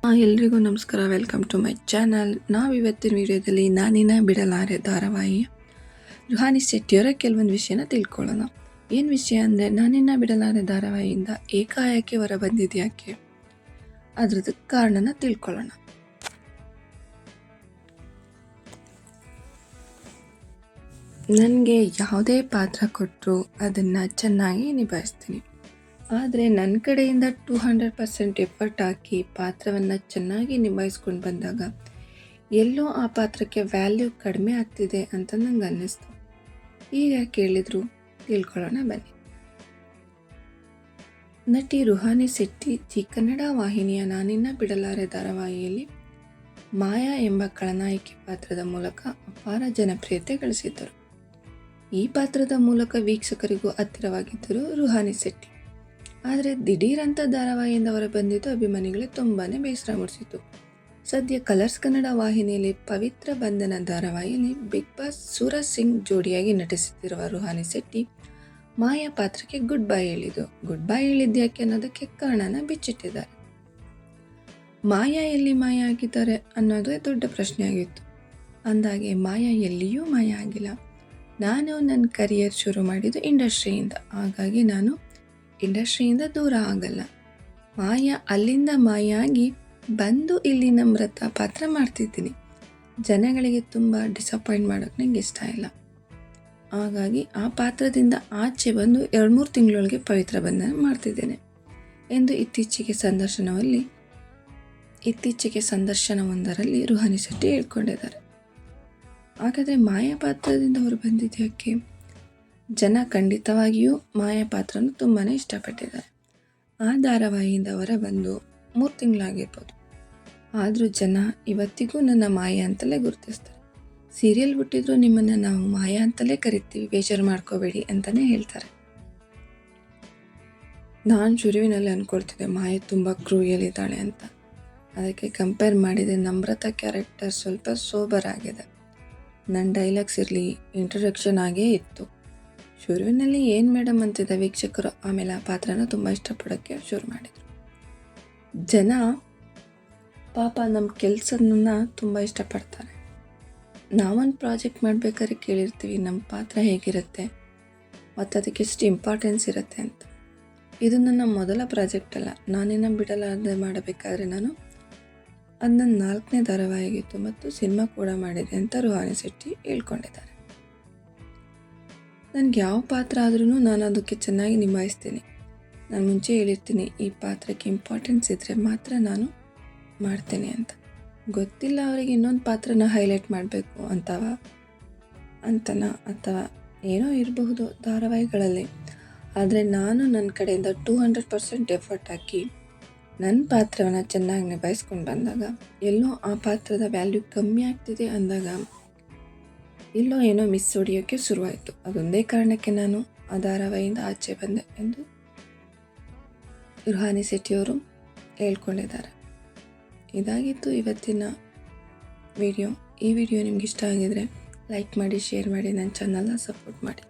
ಎಲ್ರಿಗೂ ನಮಸ್ಕಾರ. Welcome to my channel. ನಾವು ಇವತ್ತಿನ ವಿಡಿಯೋದಲ್ಲಿ ನಾನಿನ ಬಿಡಲಾರೆ ಧಾರಾವಾಹಿಯ ರುಹಾನಿ ಶೆಟ್ಟಿಯವರ ಕೆಲವೊಂದು ವಿಷಯನ ತಿಳ್ಕೊಳ್ಳೋಣ. ಏನು ವಿಷಯ ಅಂದರೆ, ನಾನಿನ ಬಿಡಲಾರೆ ಧಾರಾವಾಹಿಯಿಂದ ಏಕಾಏಕಿ ಹೊರ ಬಂದಿದ್ದು ಯಾಕೆ, ಅದ್ರದ್ದು ಕಾರಣನ ತಿಳ್ಕೊಳ್ಳೋಣ. ನನಗೆ ಯಾವುದೇ ಪಾತ್ರ ಕೊಟ್ಟರು ಅದನ್ನು ಚೆನ್ನಾಗಿ ನಿಭಾಯಿಸ್ತೀನಿ. ಆದರೆ ನನ್ನ ಕಡೆಯಿಂದ 200% ಎಫರ್ಟ್ ಹಾಕಿ ಪಾತ್ರವನ್ನು ಚೆನ್ನಾಗಿ ನಿಭಾಯಿಸ್ಕೊಂಡು ಬಂದಾಗ ಎಲ್ಲೋ ಆ ಪಾತ್ರಕ್ಕೆ ವ್ಯಾಲ್ಯೂ ಕಡಿಮೆ ಆಗ್ತಿದೆ ಅಂತ ನಂಗೆ ಅನ್ನಿಸ್ತು. ಈಗ ಕೇಳಿದ್ರು ತಿಳ್ಕೊಳ್ಳೋಣ ಬನ್ನಿ. ನಟಿ ರುಹಾನಿ ಶೆಟ್ಟಿ ಜಿ ಕನ್ನಡ ವಾಹಿನಿಯ ನಾನಿನ್ನ ಬಿಡಲಾರೆ ಧಾರಾವಾಹಿಯಲ್ಲಿ ಮಾಯಾ ಎಂಬ ಖಳನಾಯಕಿ ಪಾತ್ರದ ಮೂಲಕ ಅಪಾರ ಜನಪ್ರಿಯತೆ ಗಳಿಸಿದ್ದರು. ಈ ಪಾತ್ರದ ಮೂಲಕ ವೀಕ್ಷಕರಿಗೂ ಹತ್ತಿರವಾಗಿದ್ದರು ರುಹಾನಿ ಶೆಟ್ಟಿ. ಆದರೆ ದಿಢೀರಂತ ಧಾರಾವಾಹಿಯಿಂದ ಹೊರ ಬಂದಿದ್ದು ಅಭಿಮಾನಿಗಳಿಗೆ ತುಂಬಾ ಬೇಸರ ಮೂಡಿಸಿತು. ಸದ್ಯ ಕಲರ್ಸ್ ಕನ್ನಡ ವಾಹಿನಿಯಲ್ಲಿ ಪವಿತ್ರ ಬಂಧನ ಧಾರಾವಾಹಿಯಲ್ಲಿ ಬಿಗ್ ಬಾಸ್ ಸೂರಜ್ ಸಿಂಗ್ ಜೋಡಿಯಾಗಿ ನಟಿಸುತ್ತಿರುವ ರುಹಾನಿ ಶೆಟ್ಟಿ ಮಾಯಾ ಪಾತ್ರಕ್ಕೆ ಗುಡ್ ಬೈ ಹೇಳಿದ್ಯಾಕೆ ಅನ್ನೋದಕ್ಕೆ ಕಾರಣನ ಬಿಚ್ಚಿಟ್ಟಿದ್ದಾರೆ. ಮಾಯಾ ಎಲ್ಲಿ ಮಾಯಾ ಆಗಿದ್ದಾರೆ ಅನ್ನೋದೇ ದೊಡ್ಡ ಪ್ರಶ್ನೆ ಆಗಿತ್ತು. ಅಂದಾಗೆ ಮಾಯಾ ಎಲ್ಲಿಯೂ ಮಾಯಾ ಆಗಿಲ್ಲ. ನಾನು ನನ್ನ ಕರಿಯರ್ ಶುರು ಮಾಡಿದ್ದು ಇಂಡಸ್ಟ್ರಿಯಿಂದ, ಹಾಗಾಗಿ ನಾನು ಇಂಡಸ್ಟ್ರಿಯಿಂದ ದೂರ ಆಗಲ್ಲ. ಮಾಯಾ ಅಲ್ಲಿಂದ ಮಾಯಾ ಆಗಿ ಬಂದು ಇಲ್ಲಿ ನಮ್ರತ ಪಾತ್ರ ಮಾಡ್ತಿದ್ದೀನಿ. ಜನಗಳಿಗೆ ತುಂಬ ಡಿಸಪಾಯಿಂಟ್ ಮಾಡೋಕ್ಕೆ ನಂಗೆ ಇಷ್ಟ ಇಲ್ಲ. ಹಾಗಾಗಿ ಆ ಪಾತ್ರದಿಂದ ಆಚೆ ಬಂದು 2-3 ತಿಂಗಳೊಳಗೆ ಪವಿತ್ರ ಬಂಧನ ಮಾಡ್ತಿದ್ದೇನೆ ಎಂದು ಇತ್ತೀಚೆಗೆ ಸಂದರ್ಶನವೊಂದರಲ್ಲಿ ರುಹಾನಿ ಶೆಟ್ಟಿ ಹೇಳ್ಕೊಂಡಿದ್ದಾರೆ. ಹಾಗಾದರೆ ಮಾಯಾ ಪಾತ್ರದಿಂದ ಹೊರ ಬಂದಿದ್ದಕ್ಕೆ ಜನ ಖಂಡಿತವಾಗಿಯೂ ಮಾಯಾ ಪಾತ್ರನ ತುಂಬಾ ಇಷ್ಟಪಟ್ಟಿದ್ದಾರೆ. ಆ ಧಾರಾವಾಹಿಯಿಂದ ಹೊರ ಬಂದು 3 ತಿಂಗಳಾಗಿರ್ಬೋದು. ಆದರೂ ಜನ ಇವತ್ತಿಗೂ ನನ್ನ ಮಾಯಾ ಅಂತಲೇ ಗುರುತಿಸ್ತಾರೆ. ಸೀರಿಯಲ್ ಬಿಟ್ಟಿದ್ರು ನಿಮ್ಮನ್ನು ನಾವು ಮಾಯಾ ಅಂತಲೇ ಕರಿತೀವಿ, ಬೇಜಾರು ಮಾಡ್ಕೋಬೇಡಿ ಅಂತಲೇ ಹೇಳ್ತಾರೆ. ನಾನು ಶುರುವಿನಲ್ಲಿ ಅಂದ್ಕೊಳ್ತಿದ್ದೆ ಮಾಯಾ ತುಂಬ ಕ್ರೂಯಲ್ ಇದ್ದಾಳೆ ಅಂತ. ಅದಕ್ಕೆ ಕಂಪೇರ್ ಮಾಡಿದೆ ನಮ್ರತ ಕ್ಯಾರೆಕ್ಟರ್ ಸ್ವಲ್ಪ ಸೋಬರ್ ಆಗಿದೆ. ನನ್ನ ಡೈಲಾಗ್ಸ್ ಇರಲಿ, ಇಂಟ್ರೊಡಕ್ಷನ್ ಆಗೇ ಇತ್ತು. ಶುರುವಿನಲ್ಲಿ ಏನು ಮೇಡಮ್ ಅಂತಿದ್ದ ವೀಕ್ಷಕರು, ಆಮೇಲೆ ಆ ಪಾತ್ರನ ತುಂಬ ಇಷ್ಟಪಡೋಕ್ಕೆ ಶುರು ಮಾಡಿದರು. ಜನ ಪಾಪ ನಮ್ಮ ಕೆಲಸನ ತುಂಬ ಇಷ್ಟಪಡ್ತಾರೆ. ನಾವೊಂದು ಪ್ರಾಜೆಕ್ಟ್ ಮಾಡಬೇಕಾದ್ರೆ ಕೇಳಿರ್ತೀವಿ ನಮ್ಮ ಪಾತ್ರ ಹೇಗಿರುತ್ತೆ ಮತ್ತು ಅದಕ್ಕೆ ಎಷ್ಟು ಇಂಪಾರ್ಟೆನ್ಸ್ ಇರುತ್ತೆ ಅಂತ. ಇದು ನನ್ನ ಮೊದಲ ಪ್ರಾಜೆಕ್ಟ್ ಅಲ್ಲ. ನಾನಿನ್ನ ಬಿಡಲಾರದೆ ಮಾಡಬೇಕಾದ್ರೆ ಅದು ನನ್ನ 4ನೇ ಧಾರಾವಾಹಿಯಾಗಿತ್ತು ಮತ್ತು ಸಿನಿಮಾ ಕೂಡ ಮಾಡಿದೆ ಅಂತ ರುಹಾನಿ ಶೆಟ್ಟಿ ಹೇಳ್ಕೊಂಡಿದ್ದಾರೆ. ನನಗೆ ಯಾವ ಪಾತ್ರ ಆದ್ರೂ ನಾನು ಅದಕ್ಕೆ ಚೆನ್ನಾಗಿ ನಿಭಾಯಿಸ್ತೀನಿ. ನಾನು ಮುಂಚೆ ಹೇಳಿರ್ತೀನಿ, ಈ ಪಾತ್ರಕ್ಕೆ ಇಂಪಾರ್ಟೆನ್ಸ್ ಇದ್ದರೆ ಮಾತ್ರ ನಾನು ಮಾಡ್ತೇನೆ ಅಂತ. ಗೊತ್ತಿಲ್ಲ ಅವರಿಗೆ ಇನ್ನೊಂದು ಪಾತ್ರನ ಹೈಲೈಟ್ ಮಾಡಬೇಕು ಅಂತನಾ ಅಥವಾ ಏನೋ ಇರಬಹುದು ಧಾರಾವಾಹಿಗಳಲ್ಲಿ. ಆದರೆ ನಾನು ನನ್ನ ಕಡೆಯಿಂದ 200% ಎಫರ್ಟ್ ಹಾಕಿ ನನ್ನ ಪಾತ್ರವನ್ನು ಚೆನ್ನಾಗಿ ನಿಭಾಯಿಸ್ಕೊಂಡು ಬಂದಾಗ ಎಲ್ಲೋ ಆ ಪಾತ್ರದ ವ್ಯಾಲ್ಯೂ ಕಮ್ಮಿ ಆಗ್ತಿದೆ ಅಂದಾಗ ಎಲ್ಲೋ ಏನೋ ಮಿಸ್ ಹೊಡಿಯೋಕ್ಕೆ ಶುರುವಾಯಿತು. ಅದೊಂದೇ ಕಾರಣಕ್ಕೆ ನಾನು ಆ ಧಾರಾವಾಹಿಯಿಂದ ಆಚೆ ಬಂದೆ ಎಂದು ರುಹಾನಿ ಶೆಟ್ಟಿಯವರು ಹೇಳ್ಕೊಂಡಿದ್ದಾರೆ. ಇದಾಗಿತ್ತು ಇವತ್ತಿನ ವಿಡಿಯೋ. ಈ ವಿಡಿಯೋ ನಿಮ್ಗೆ ಇಷ್ಟ ಆಗಿದರೆ ಲೈಕ್ ಮಾಡಿ, ಶೇರ್ ಮಾಡಿ, ನನ್ನ ಚಾನಲ್ನ ಸಪೋರ್ಟ್ ಮಾಡಿ.